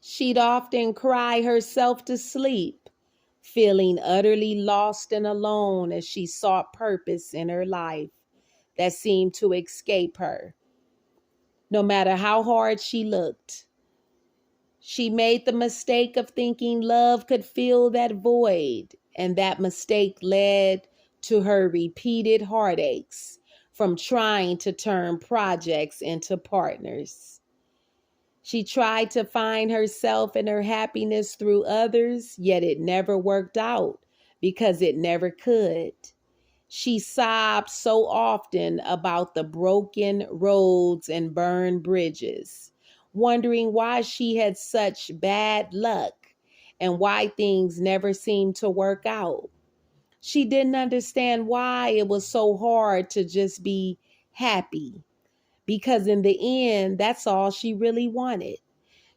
She'd often cry herself to sleep, feeling utterly lost and alone as she sought purpose in her life that seemed to escape her. No matter how hard she looked, she made the mistake of thinking love could fill that void, and that mistake led to her repeated heartaches from trying to turn projects into partners. She tried to find herself and her happiness through others, yet it never worked out because it never could. She sobbed so often about the broken roads and burned bridges, wondering why she had such bad luck and why things never seemed to work out. She didn't understand why it was so hard to just be happy, because in the end, that's all she really wanted.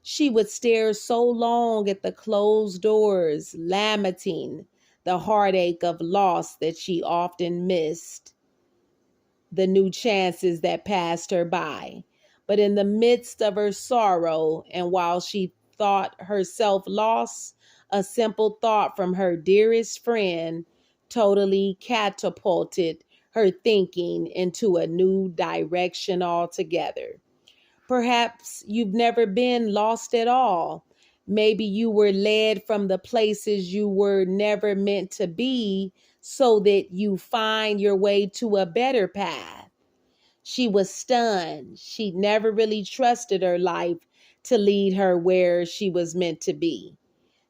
She would stare so long at the closed doors, lamenting the heartache of loss that she often missed the new chances that passed her by. But in the midst of her sorrow, and while she thought herself lost, a simple thought from her dearest friend totally catapulted her thinking into a new direction altogether. Perhaps you've never been lost at all. Maybe you were led from the places you were never meant to be so that you find your way to a better path. She was stunned. She'd never really trusted her life to lead her where she was meant to be.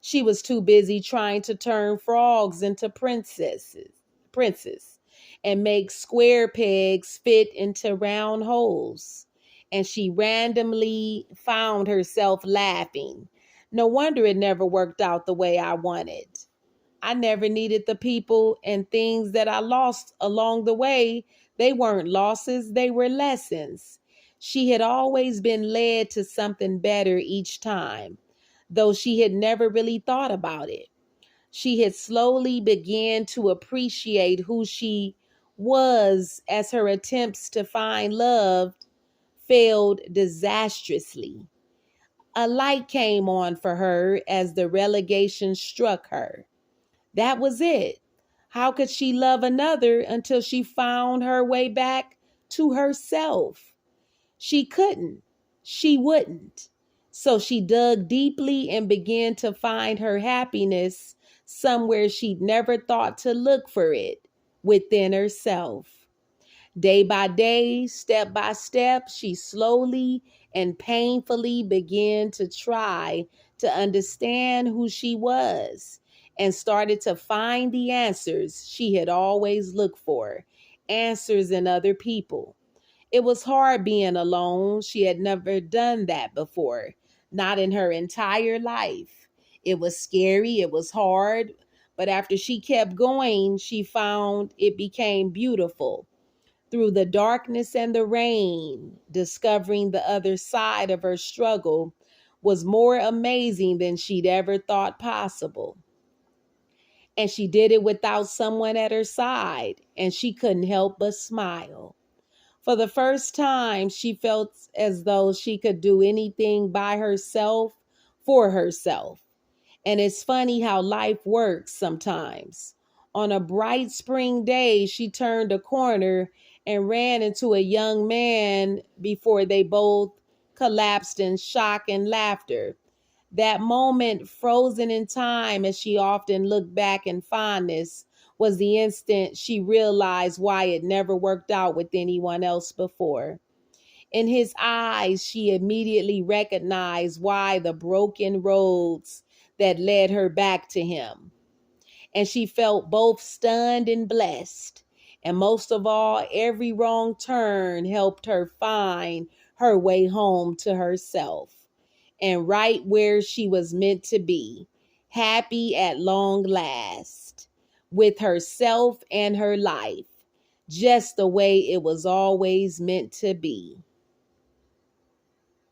She was too busy trying to turn frogs into princes, and make square pegs fit into round holes. And she randomly found herself laughing. No wonder it never worked out the way I wanted. I never needed the people and things that I lost along the way. They weren't losses, they were lessons. She had always been led to something better each time, though she had never really thought about it. She had slowly began to appreciate who she was as her attempts to find love failed disastrously. A light came on for her as the relegation struck her. That was it. How could she love another until she found her way back to herself? She couldn't. She wouldn't. So she dug deeply and began to find her happiness somewhere she'd never thought to look for it, within herself. Day by day, step by step, she slowly and painfully began to try to understand who she was and started to find the answers she had always looked for, answers in other people. It was hard being alone. She had never done that before, not in her entire life. It was scary, it was hard, but after she kept going, she found it became beautiful. Through the darkness and the rain, discovering the other side of her struggle was more amazing than she'd ever thought possible. And she did it without someone at her side, and she couldn't help but smile. For the first time, she felt as though she could do anything by herself for herself. And it's funny how life works sometimes. On a bright spring day, she turned a corner and ran into a young man before they both collapsed in shock and laughter. That moment, frozen in time as she often looked back in fondness, was the instant she realized why it never worked out with anyone else before. In his eyes, she immediately recognized why the broken roads that led her back to him. And she felt both stunned and blessed. And most of all, every wrong turn helped her find her way home to herself and right where she was meant to be, happy at long last, with herself and her life, just the way it was always meant to be.